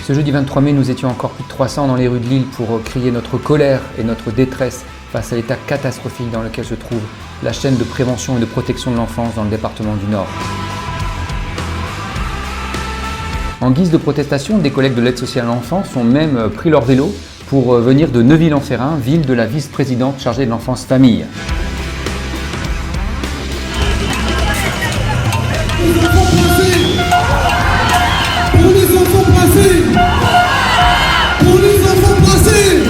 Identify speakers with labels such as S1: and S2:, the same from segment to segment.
S1: Ce jeudi 23 mai, nous étions encore plus de 300 dans les rues de Lille pour crier notre colère et notre détresse face à l'état catastrophique dans lequel se trouve la chaîne de prévention et de protection de l'enfance dans le département du Nord. En guise de protestation, des collègues de l'aide sociale à l'enfance ont même pris leur vélo pour venir de Neuville-en-Ferrain, ville de la vice-présidente chargée de l'enfance-famille.
S2: Pour les enfants placés, pour les enfants placés,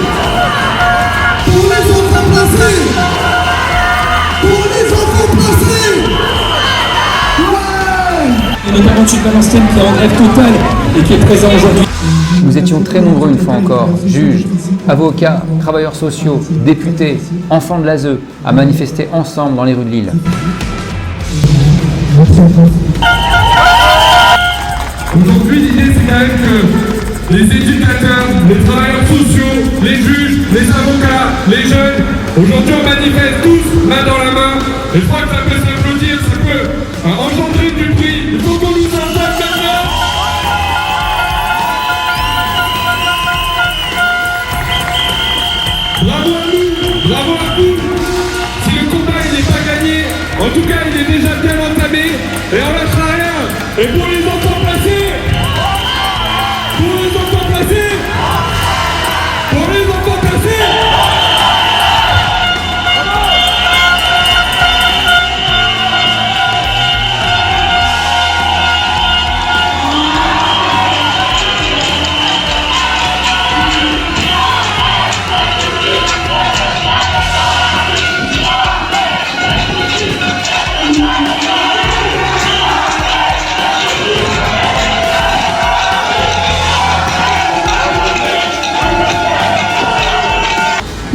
S2: pour les enfants placés, pour les enfants placés.
S3: Et notamment M. Valenciennes qui est en grève totale et qui est présent aujourd'hui.
S1: Nous étions très nombreux une fois encore, juges, avocats, travailleurs sociaux, députés, enfants de l'ASE, à manifester ensemble dans les rues de Lille.
S4: Aujourd'hui, l'idée c'est quand même que les éducateurs, les travailleurs sociaux, les juges, les avocats, les jeunes, aujourd'hui on manifeste tous main dans la main. Et je crois que ça peut s'applaudir, ça peut engendrer du bruit. Il faut qu'on nous entende maintenant. Bravo à nous, bravo à vous. Si le combat il n'est pas gagné, en tout cas il est déjà bien entamé et on lâchera rien. Et pour les enfants placés, pour les enfants placés, pour les enfants placés.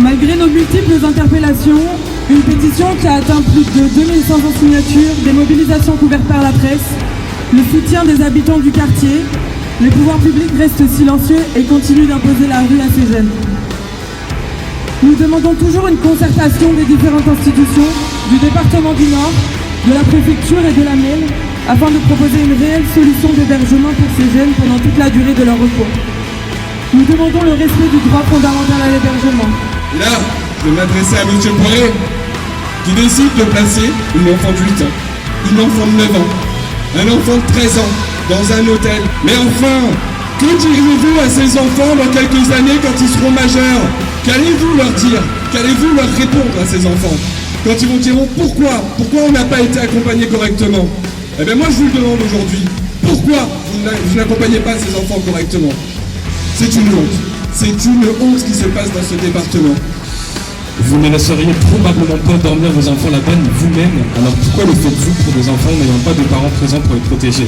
S5: Malgré nos multiples interpellations, une pétition qui a atteint plus de 2500 signatures, des mobilisations couvertes par la presse, le soutien des habitants du quartier, les pouvoirs publics restent silencieux et continuent d'imposer la rue à ces jeunes. Nous demandons toujours une concertation des différentes institutions, du département du Nord, de la préfecture et de la MEL, afin de proposer une réelle solution d'hébergement pour ces jeunes pendant toute la durée de leur recours. Nous demandons le respect du droit fondamental à l'hébergement.
S4: Et là, je vais m'adresser à M. Poiré, qui décide de placer une enfant de 8 ans, une enfant de 9 ans, un enfant de 13 ans, dans un hôtel. Mais enfin, que direz-vous à ces enfants dans quelques années quand ils seront majeurs? Qu'allez-vous leur dire? Qu'allez-vous leur répondre à ces enfants? Quand ils vous diront pourquoi on n'a pas été accompagné correctement? Eh bien moi je vous le demande aujourd'hui, pourquoi vous n'accompagnez pas ces enfants correctement? C'est une honte. C'est une honte qui se passe dans ce département.
S3: Vous ne laisseriez probablement pas dormir vos enfants là-bas vous-même. Alors pourquoi le faites-vous pour des enfants n'ayant pas de parents présents pour les protéger?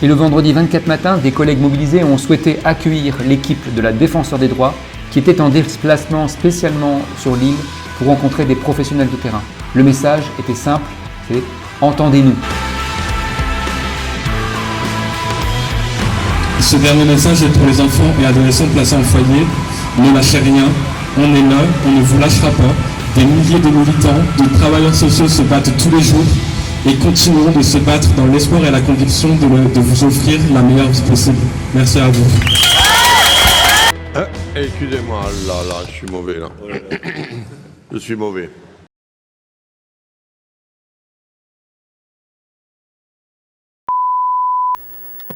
S1: Et le vendredi 24 matin, des collègues mobilisés ont souhaité accueillir l'équipe de la Défenseure des droits qui était en déplacement spécialement sur l'île pour rencontrer des professionnels de terrain. Le message était simple, c'est « Entendez-nous ».
S3: Ce dernier message est pour les enfants et adolescents placés en foyer. Ne lâchez rien, on est là, on ne vous lâchera pas. Des milliers de militants, de travailleurs sociaux se battent tous les jours et continueront de se battre dans l'espoir et la conviction de vous offrir la meilleure vie possible. Merci à vous.
S6: Excusez-moi, là, je suis mauvais là. Je suis mauvais.